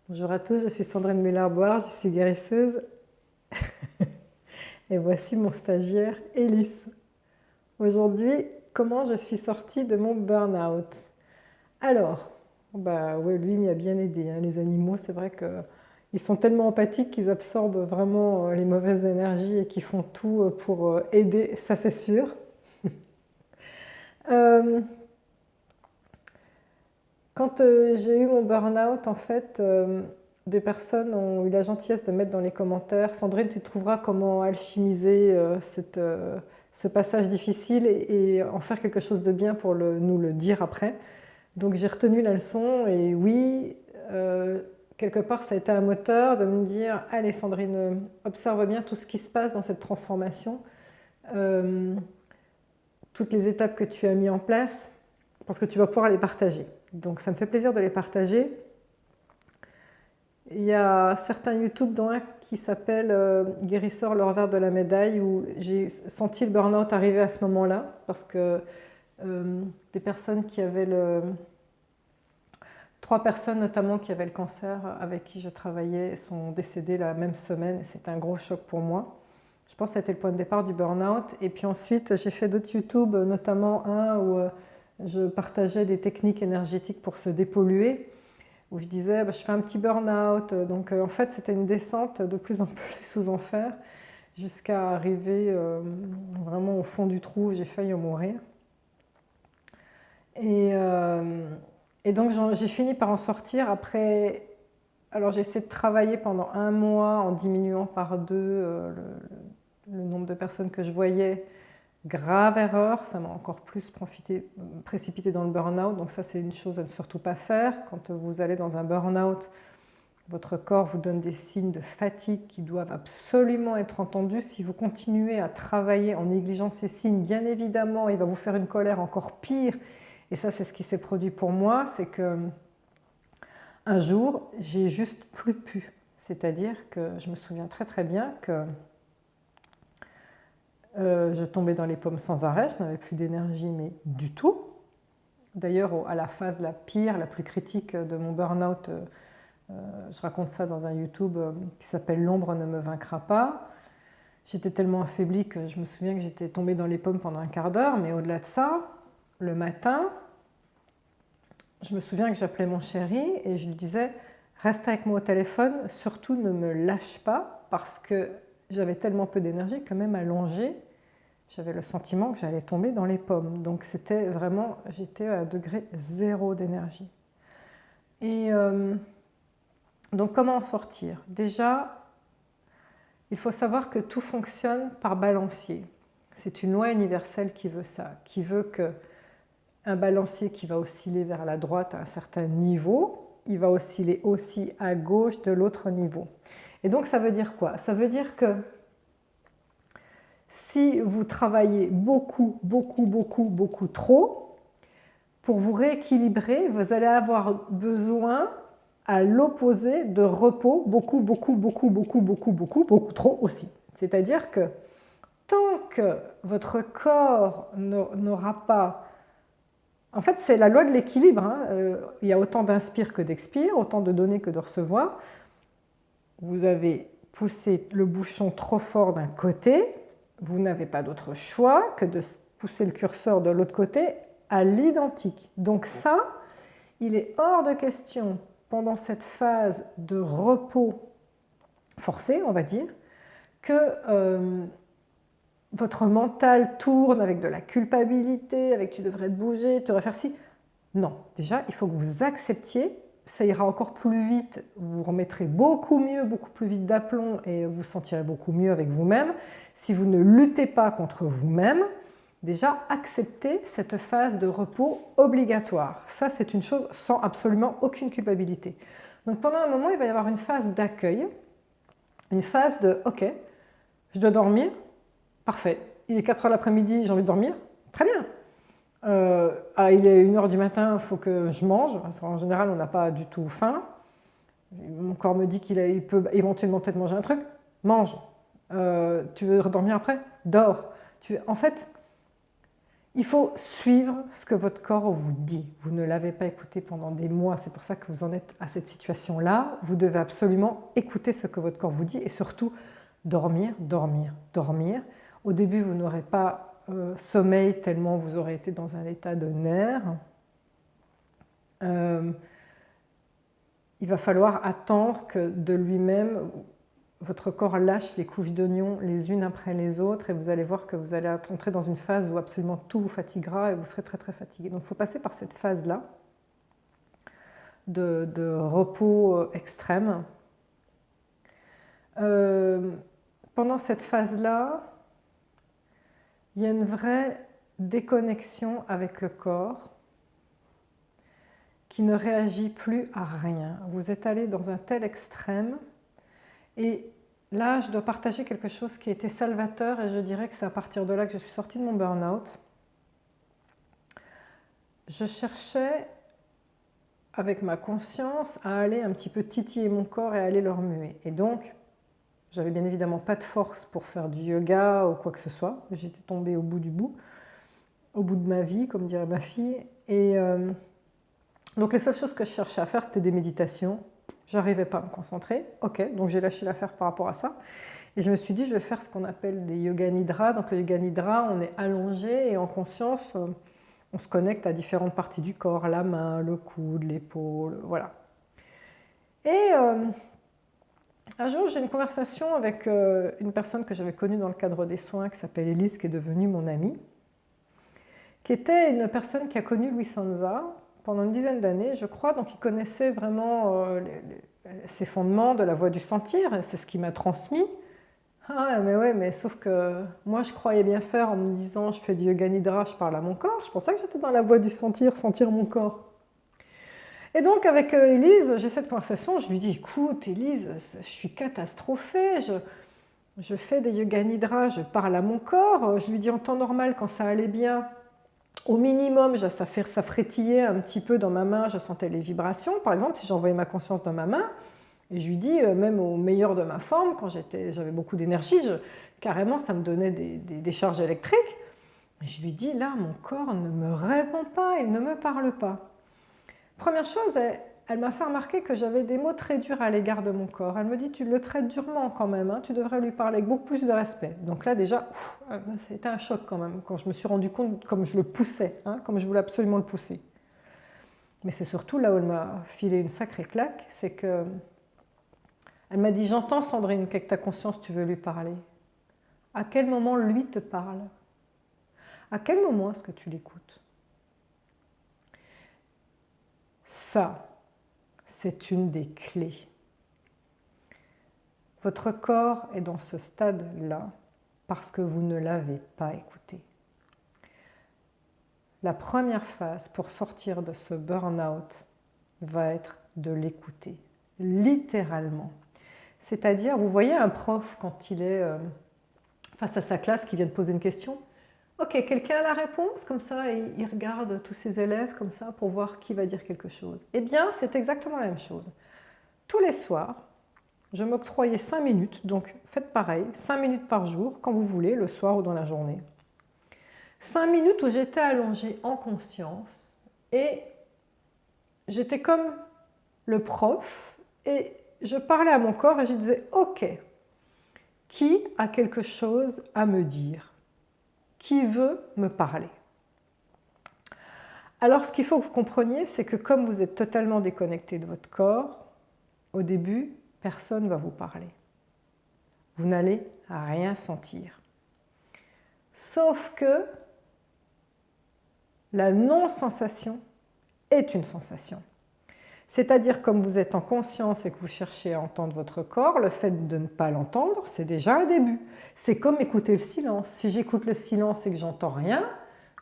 Bonjour à tous, je suis Sandrine Muller-Boire, je suis guérisseuse et voici mon stagiaire Élise. Aujourd'hui, comment je suis sortie de mon burn-out? Alors, ouais, lui il m'y a bien aidé, hein. Les animaux, c'est vrai qu'ils sont tellement empathiques qu'ils absorbent vraiment les mauvaises énergies et qu'ils font tout pour aider, ça c'est sûr. Euh, Quand j'ai eu mon burn-out, en fait, des personnes ont eu la gentillesse de mettre dans les commentaires: Sandrine, tu trouveras comment alchimiser ce passage difficile et en faire quelque chose de bien pour nous le dire après. Donc j'ai retenu la leçon et oui, quelque part ça a été un moteur de me dire: allez Sandrine, observe bien tout ce qui se passe dans cette transformation, euh, toutes les étapes que tu as mis en place, parce que tu vas pouvoir les partager. Donc ça me fait plaisir de les partager. Il y a certains YouTube, dont un qui s'appelle Guérisseurs, le revers de la médaille, où j'ai senti le burn-out arriver à ce moment-là, parce que des personnes qui avaient trois personnes notamment qui avaient le cancer avec qui je travaillais sont décédées la même semaine, et c'était un gros choc pour moi. Je pense que ça a été le point de départ du burn-out. Et puis ensuite, j'ai fait d'autres YouTube, notamment un où je partageais des techniques énergétiques pour se dépolluer, où je disais je fais un petit burn-out. Donc en fait, c'était une descente de plus en plus sous enfer, jusqu'à arriver vraiment au fond du trou où j'ai failli en mourir. Et, donc j'ai fini par en sortir après. Alors j'ai essayé de travailler pendant un mois en diminuant par deux le nombre de personnes que je voyais. Grave erreur, ça m'a encore plus précipité dans le burn-out. Donc ça, c'est une chose à ne surtout pas faire. Quand vous allez dans un burn-out, votre corps vous donne des signes de fatigue qui doivent absolument être entendus. Si vous continuez à travailler en négligeant ces signes, bien évidemment, il va vous faire une colère encore pire. Et ça, c'est ce qui s'est produit pour moi, c'est que un jour, j'ai juste plus pu. C'est-à-dire que je me souviens très très bien que je tombais dans les pommes sans arrêt, je n'avais plus d'énergie, mais du tout. D'ailleurs, à la phase la pire, la plus critique de mon burn-out, je raconte ça dans un YouTube qui s'appelle L'ombre ne me vaincra pas. J'étais tellement affaiblie que je me souviens que j'étais tombée dans les pommes pendant un quart d'heure, mais au-delà de ça, le matin, je me souviens que j'appelais mon chéri et je lui disais: reste avec moi au téléphone, surtout ne me lâche pas, parce que j'avais tellement peu d'énergie que même allongée, j'avais le sentiment que j'allais tomber dans les pommes. Donc c'était vraiment, j'étais à degré zéro d'énergie. Et donc comment en sortir? Déjà, il faut savoir que tout fonctionne par balancier. C'est une loi universelle qui veut ça, qui veut qu'un balancier qui va osciller vers la droite à un certain niveau, il va osciller aussi à gauche de l'autre niveau. Et donc ça veut dire quoi? Ça veut dire que si vous travaillez beaucoup, beaucoup, beaucoup, beaucoup trop, pour vous rééquilibrer, vous allez avoir besoin, à l'opposé, de repos, beaucoup, beaucoup, beaucoup, beaucoup, beaucoup, beaucoup, beaucoup trop aussi. C'est-à-dire que tant que votre corps n'aura pas... En fait, c'est la loi de l'équilibre, hein. Il y a autant d'inspire que d'expire, autant de donner que de recevoir. Vous avez poussé le bouchon trop fort d'un côté, vous n'avez pas d'autre choix que de pousser le curseur de l'autre côté à l'identique. Donc ça, il est hors de question, pendant cette phase de repos forcé, on va dire, que votre mental tourne avec de la culpabilité, avec tu devrais te bouger, tu devrais faire ci. Non, déjà, il faut que vous acceptiez, ça ira encore plus vite, vous remettrez beaucoup mieux, beaucoup plus vite d'aplomb et vous sentirez beaucoup mieux avec vous-même. Si vous ne luttez pas contre vous-même, déjà acceptez cette phase de repos obligatoire. Ça, c'est une chose sans absolument aucune culpabilité. Donc pendant un moment, il va y avoir une phase d'accueil, une phase de « ok, je dois dormir, parfait, il est 4 heures l'après-midi, j'ai envie de dormir, très bien. Il est 1 heure du matin, il faut que je mange, parce qu'en général on n'a pas du tout faim. Mon corps me dit qu'il peut éventuellement peut-être manger un truc, mange. Tu veux dormir après? Dors. En fait, Il faut suivre ce que votre corps vous dit. Vous ne l'avez pas écouté pendant des mois, c'est pour ça que vous en êtes à cette situation-là. Vous devez absolument écouter ce que votre corps vous dit et surtout dormir, dormir, dormir. Au début, vous n'aurez pas sommeil tellement vous aurez été dans un état de nerfs. Il va falloir attendre que de lui-même, votre corps lâche les couches d'oignons les unes après les autres et vous allez voir que vous allez entrer dans une phase où absolument tout vous fatiguera et vous serez très très fatigué. Donc il faut passer par cette phase-là de repos extrême. Pendant cette phase-là, il y a une vraie déconnexion avec le corps qui ne réagit plus à rien. Vous êtes allé dans un tel extrême. Et là, je dois partager quelque chose qui était salvateur et je dirais que c'est à partir de là que je suis sortie de mon burn-out. Je cherchais, avec ma conscience, à aller un petit peu titiller mon corps et à aller le remuer. Et donc, j'avais bien évidemment pas de force pour faire du yoga ou quoi que ce soit. J'étais tombée au bout du bout, au bout de ma vie, comme dirait ma fille. Et donc les seules choses que je cherchais à faire, c'était des méditations. J'arrivais pas à me concentrer. Ok, donc j'ai lâché l'affaire par rapport à ça. Et je me suis dit, je vais faire ce qu'on appelle des yoga nidra. Donc le yoga nidra, on est allongé et en conscience, on se connecte à différentes parties du corps, la main, le coude, l'épaule, voilà. Et un jour, j'ai une conversation avec une personne que j'avais connue dans le cadre des soins, qui s'appelle Élise, qui est devenue mon amie, qui était une personne qui a connu Louis Sanza pendant une dizaine d'années, je crois, donc il connaissait vraiment ses fondements de la voie du sentir, c'est ce qu'il m'a transmis. Ah mais ouais, mais sauf que moi je croyais bien faire en me disant je fais du yoga nidra, je parle à mon corps, je pensais que j'étais dans la voie du sentir, sentir mon corps. Et donc avec Élise, j'ai cette conversation, je lui dis écoute Élise, je suis catastrophée, je fais des yoga nidra, je parle à mon corps, je lui dis en temps normal quand ça allait bien, au minimum, ça frétillait un petit peu dans ma main, je sentais les vibrations. Par exemple, si j'envoyais ma conscience dans ma main, et je lui dis, même au meilleur de ma forme, quand j'avais beaucoup d'énergie, carrément, ça me donnait des charges électriques. Et je lui dis, là, mon corps ne me répond pas, il ne me parle pas. Première chose, elle m'a fait remarquer que j'avais des mots très durs à l'égard de mon corps. Elle me dit, tu le traites durement quand même, hein, tu devrais lui parler avec beaucoup plus de respect. Donc là déjà, c'était un choc quand même, quand je me suis rendu compte comme je le poussais, hein, comme je voulais absolument le pousser. Mais c'est surtout là où elle m'a filé une sacrée claque, c'est que elle m'a dit, j'entends Sandrine qu'avec ta conscience tu veux lui parler. À quel moment lui te parle? À quel moment est-ce que tu l'écoutes? Ça, c'est une des clés. Votre corps est dans ce stade-là parce que vous ne l'avez pas écouté. La première phase pour sortir de ce burn-out va être de l'écouter, littéralement. C'est-à-dire, vous voyez un prof quand il est face à sa classe qui vient de poser une question. Ok, quelqu'un a la réponse, comme ça, et il regarde tous ses élèves comme ça pour voir qui va dire quelque chose. Eh bien, c'est exactement la même chose. Tous les soirs, je m'octroyais 5 minutes, donc faites pareil, 5 minutes par jour, quand vous voulez, le soir ou dans la journée. 5 minutes où j'étais allongée en conscience et j'étais comme le prof et je parlais à mon corps et je disais « Ok, qui a quelque chose à me dire? Qui veut me parler ?» Alors ce qu'il faut que vous compreniez, c'est que comme vous êtes totalement déconnecté de votre corps, au début, personne ne va vous parler. Vous n'allez rien sentir. Sauf que la non-sensation est une sensation. C'est-à-dire, comme vous êtes en conscience et que vous cherchez à entendre votre corps, le fait de ne pas l'entendre, c'est déjà un début. C'est comme écouter le silence. Si j'écoute le silence et que j'entends rien,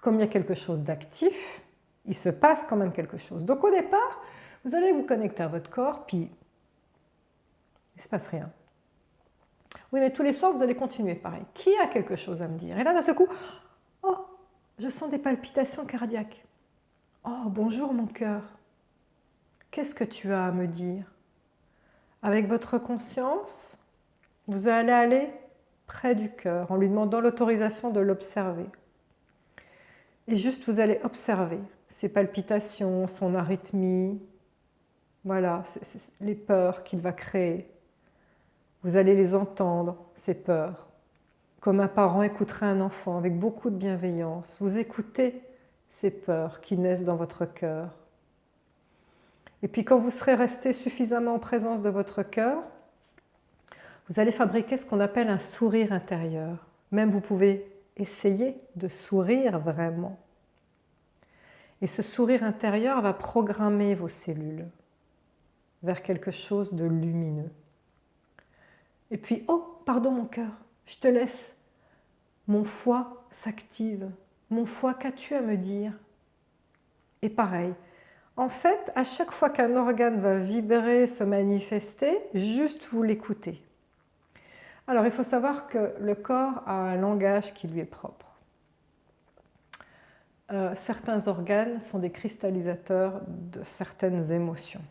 comme il y a quelque chose d'actif, il se passe quand même quelque chose. Donc au départ, vous allez vous connecter à votre corps, puis il ne se passe rien. Oui, mais tous les soirs, vous allez continuer pareil. Qui a quelque chose à me dire? Et là, d'un seul coup, oh, je sens des palpitations cardiaques. Oh, bonjour mon cœur. Qu'est-ce que tu as à me dire? Avec votre conscience, vous allez aller près du cœur en lui demandant l'autorisation de l'observer. Et juste, vous allez observer ses palpitations, son arythmie, voilà, les peurs qu'il va créer. Vous allez les entendre, ces peurs, comme un parent écouterait un enfant avec beaucoup de bienveillance. Vous écoutez ces peurs qui naissent dans votre cœur. Et puis quand vous serez resté suffisamment en présence de votre cœur, vous allez fabriquer ce qu'on appelle un sourire intérieur. Même vous pouvez essayer de sourire vraiment. Et ce sourire intérieur va programmer vos cellules vers quelque chose de lumineux. Et puis, oh, pardon mon cœur, je te laisse. Mon foie s'active. Mon foie, qu'as-tu à me dire? Et pareil. En fait, à chaque fois qu'un organe va vibrer, se manifester, juste vous l'écoutez. Alors, il faut savoir que le corps a un langage qui lui est propre. Certains organes sont des cristallisateurs de certaines émotions.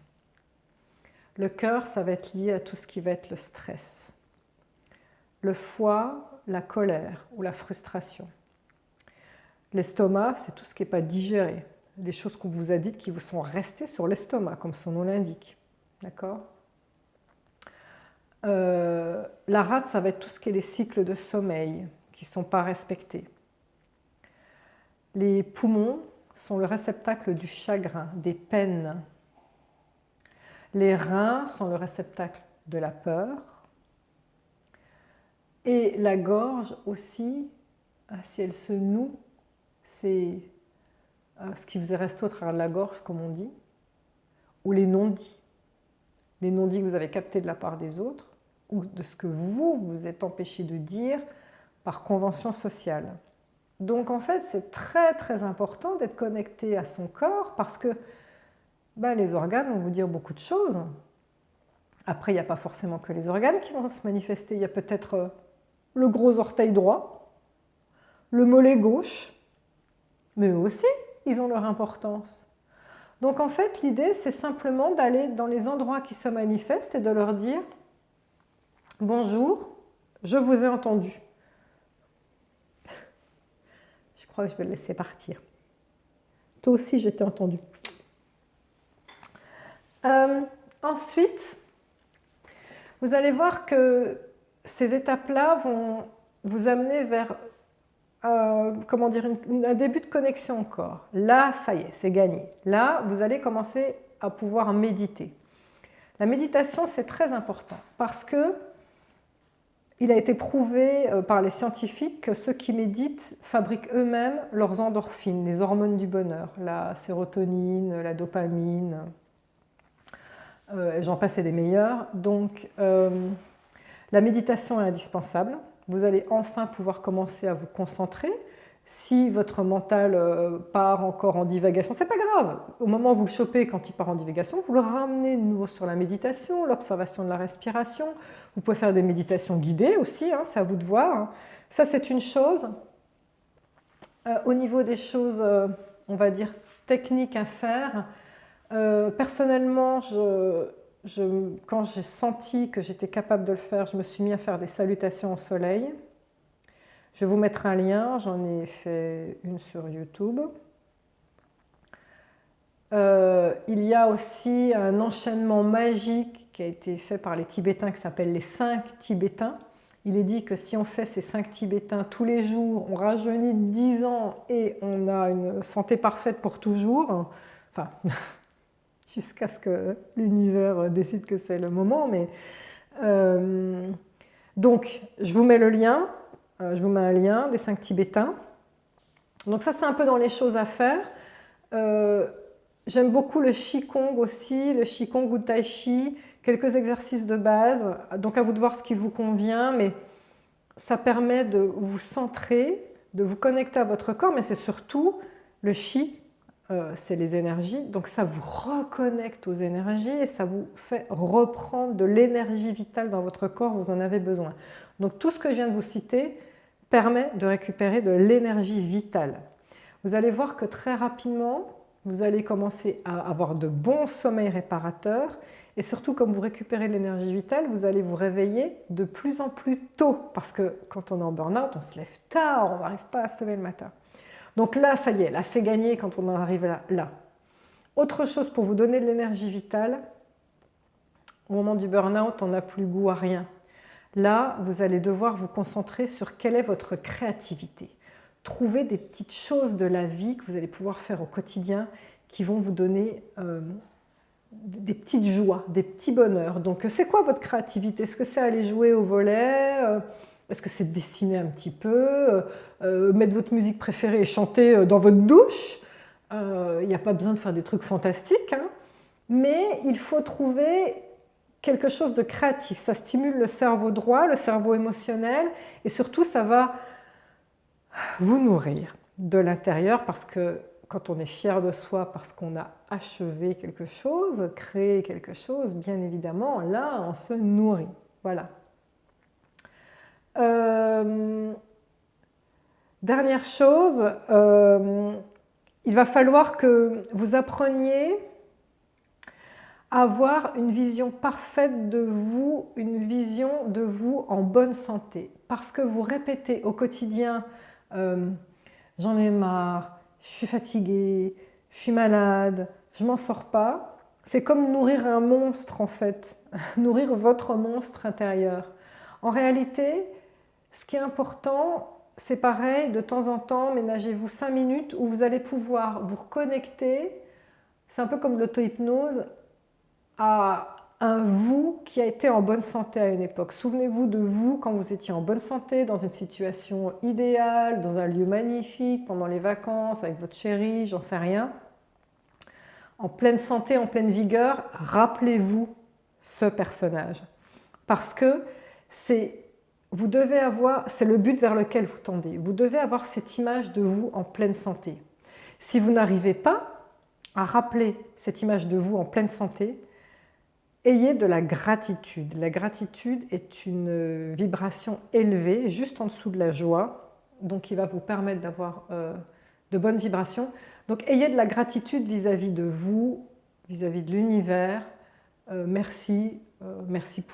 Le cœur, ça va être lié à tout ce qui va être le stress. Le foie, la colère ou la frustration. L'estomac, c'est tout ce qui n'est pas digéré. Les choses qu'on vous a dites qui vous sont restées sur l'estomac, comme son nom l'indique. D'accord ? La rate, ça va être tout ce qui est les cycles de sommeil qui ne sont pas respectés. Les poumons sont le réceptacle du chagrin, des peines. Les reins sont le réceptacle de la peur. Et la gorge aussi, si elle se noue, c'est ce qui vous est resté au travers de la gorge, comme on dit, ou les non-dits. Les non-dits que vous avez captés de la part des autres, ou de ce que vous vous êtes empêché de dire par convention sociale. Donc en fait, c'est très très important d'être connecté à son corps parce que les organes vont vous dire beaucoup de choses. Après, il n'y a pas forcément que les organes qui vont se manifester. Il y a peut-être le gros orteil droit, le mollet gauche, mais eux aussi, ils ont leur importance. Donc en fait, l'idée, c'est simplement d'aller dans les endroits qui se manifestent et de leur dire « Bonjour, je vous ai entendu ». Je crois que je vais le laisser partir. Toi aussi, je t'ai entendu. Ensuite, vous allez voir que ces étapes-là vont vous amener vers un début de connexion au corps. Là, ça y est, c'est gagné. Là, vous allez commencer à pouvoir méditer. La méditation, c'est très important parce que il a été prouvé par les scientifiques que ceux qui méditent fabriquent eux-mêmes leurs endorphines, les hormones du bonheur, la sérotonine, la dopamine, j'en passe et des meilleurs. Donc, la méditation est indispensable. Vous allez enfin pouvoir commencer à vous concentrer. Si votre mental part encore en divagation, c'est pas grave. Au moment où vous le chopez, quand il part en divagation, vous le ramenez de nouveau sur la méditation, l'observation de la respiration. Vous pouvez faire des méditations guidées aussi, hein, c'est à vous de voir. Ça, c'est une chose. Au niveau des choses, on va dire, techniques à faire, personnellement, quand j'ai senti que j'étais capable de le faire, je me suis mis à faire des salutations au soleil. Je vais vous mettre un lien, j'en ai fait une sur YouTube. Il y a aussi un enchaînement magique qui a été fait par les Tibétains qui s'appelle les 5 Tibétains. Il est dit que si on fait ces 5 Tibétains tous les jours, on rajeunit de 10 ans et on a une santé parfaite pour toujours. Enfin, jusqu'à ce que l'univers décide que c'est le moment. Mais, donc, je vous mets le lien. Je vous mets un lien des 5 Tibétains. Donc ça, c'est un peu dans les choses à faire. J'aime beaucoup le Qigong aussi, le Qigong ou Tai Chi, quelques exercices de base. Donc à vous de voir ce qui vous convient, mais ça permet de vous centrer, de vous connecter à votre corps, mais c'est surtout le Qi, c'est les énergies. Donc ça vous reconnecte aux énergies et ça vous fait reprendre de l'énergie vitale dans votre corps, vous en avez besoin. Donc tout ce que je viens de vous citer permet de récupérer de l'énergie vitale. Vous allez voir que très rapidement, vous allez commencer à avoir de bons sommeils réparateurs et surtout, comme vous récupérez de l'énergie vitale, vous allez vous réveiller de plus en plus tôt parce que quand on est en burn-out, on se lève tard, on n'arrive pas à se lever le matin. Donc là, ça y est, là c'est gagné quand on en arrive là. Autre chose pour vous donner de l'énergie vitale, au moment du burn-out, on n'a plus goût à rien. Là, vous allez devoir vous concentrer sur quelle est votre créativité. Trouvez des petites choses de la vie que vous allez pouvoir faire au quotidien qui vont vous donner des petites joies, des petits bonheurs. Donc, c'est quoi votre créativité? Est-ce que c'est aller jouer au volley? Est-ce que c'est dessiner un petit peu? Mettre votre musique préférée et chanter dans votre douche? Il n'y a pas besoin de faire des trucs fantastiques, hein, mais il faut trouver quelque chose de créatif. Ça stimule le cerveau droit, le cerveau émotionnel, et surtout, ça va vous nourrir de l'intérieur, parce que quand on est fier de soi, parce qu'on a achevé quelque chose, créé quelque chose, bien évidemment, là, on se nourrit. Voilà. Dernière chose, il va falloir que vous appreniez à avoir une vision parfaite de vous, une vision de vous en bonne santé. Parce que vous répétez au quotidien j'en ai marre, je suis fatiguée, je suis malade, je m'en sors pas. C'est comme nourrir un monstre en fait, nourrir votre monstre intérieur. En réalité, ce qui est important, c'est pareil, de temps en temps, ménagez-vous 5 minutes où vous allez pouvoir vous reconnecter, c'est un peu comme l'auto-hypnose, à un vous qui a été en bonne santé à une époque. Souvenez-vous de vous quand vous étiez en bonne santé, dans une situation idéale, dans un lieu magnifique, pendant les vacances, avec votre chéri, j'en sais rien. En pleine santé, en pleine vigueur, rappelez-vous ce personnage. Parce que vous devez avoir, c'est le but vers lequel vous tendez. Vous devez avoir cette image de vous en pleine santé. Si vous n'arrivez pas à rappeler cette image de vous en pleine santé, ayez de la gratitude. La gratitude est une vibration élevée, juste en dessous de la joie, donc qui va vous permettre d'avoir de bonnes vibrations. Donc ayez de la gratitude vis-à-vis de vous, vis-à-vis de l'univers. Merci, merci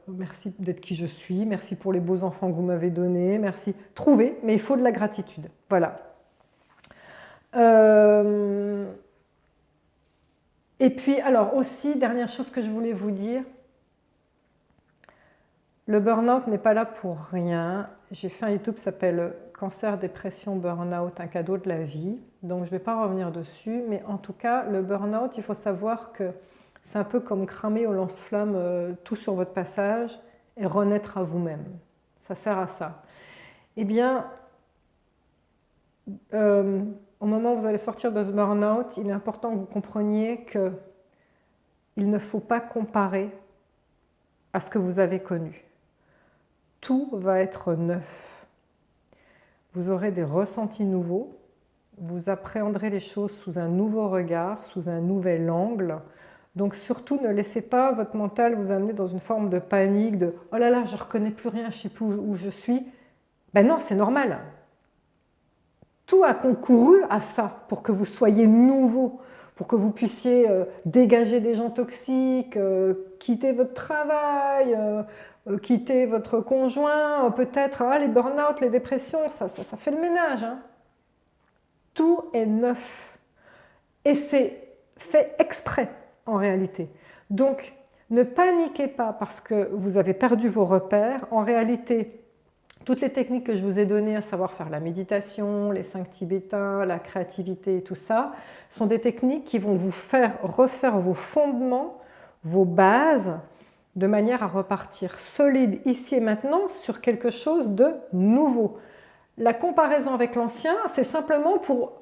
merci d'être qui je suis, merci pour les beaux enfants que vous m'avez donnés, merci. Trouvez, mais il faut de la gratitude. Voilà. Et puis, alors aussi, dernière chose que je voulais vous dire, le burn-out n'est pas là pour rien. J'ai fait un YouTube qui s'appelle Cancer, dépression, burn-out, un cadeau de la vie. Donc, je ne vais pas revenir dessus, mais en tout cas, le burn-out, il faut savoir que c'est un peu comme cramer au lance-flamme tout sur votre passage et renaître à vous-même. Ça sert à ça. Eh bien, au moment où vous allez sortir de ce burn-out, il est important que vous compreniez qu'il ne faut pas comparer à ce que vous avez connu. Tout va être neuf. Vous aurez des ressentis nouveaux, vous appréhenderez les choses sous un nouveau regard, sous un nouvel angle. Donc surtout, ne laissez pas votre mental vous amener dans une forme de panique, de « Oh là là, je ne reconnais plus rien, je ne sais plus où je suis ». Ben non, c'est normal. Tout a concouru à ça, pour que vous soyez nouveau, pour que vous puissiez dégager des gens toxiques, quitter votre travail, quitter votre conjoint, peut-être les burn-out, les dépressions, ça fait le ménage. Hein. Tout est neuf. Et c'est fait exprès, en réalité. Donc, ne paniquez pas parce que vous avez perdu vos repères. En réalité, toutes les techniques que je vous ai données, à savoir faire la méditation, les 5 tibétains, la créativité et tout ça, sont des techniques qui vont vous faire refaire vos fondements, vos bases, de manière à repartir solide ici et maintenant sur quelque chose de nouveau. La comparaison avec l'ancien, c'est simplement pour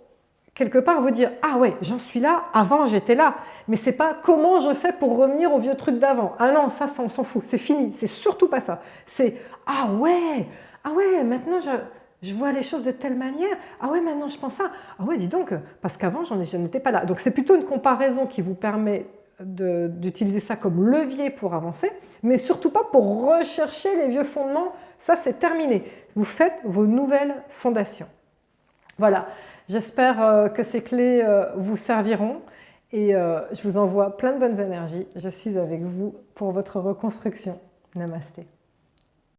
quelque part vous dire « Ah ouais, j'en suis là, avant j'étais là ». Mais c'est pas comment je fais pour revenir au vieux truc d'avant. Ah non, ça on s'en fout, c'est fini, c'est surtout pas ça. C'est « Ah ouais, maintenant je vois les choses de telle manière. Ah ouais, maintenant je pense ça. Ah ouais, dis donc, parce qu'avant je n'étais pas là ». Donc c'est plutôt une comparaison qui vous permet d'utiliser ça comme levier pour avancer, mais surtout pas pour rechercher les vieux fondements. Ça c'est terminé. Vous faites vos nouvelles fondations. Voilà. J'espère que ces clés vous serviront et je vous envoie plein de bonnes énergies. Je suis avec vous pour votre reconstruction. Namasté.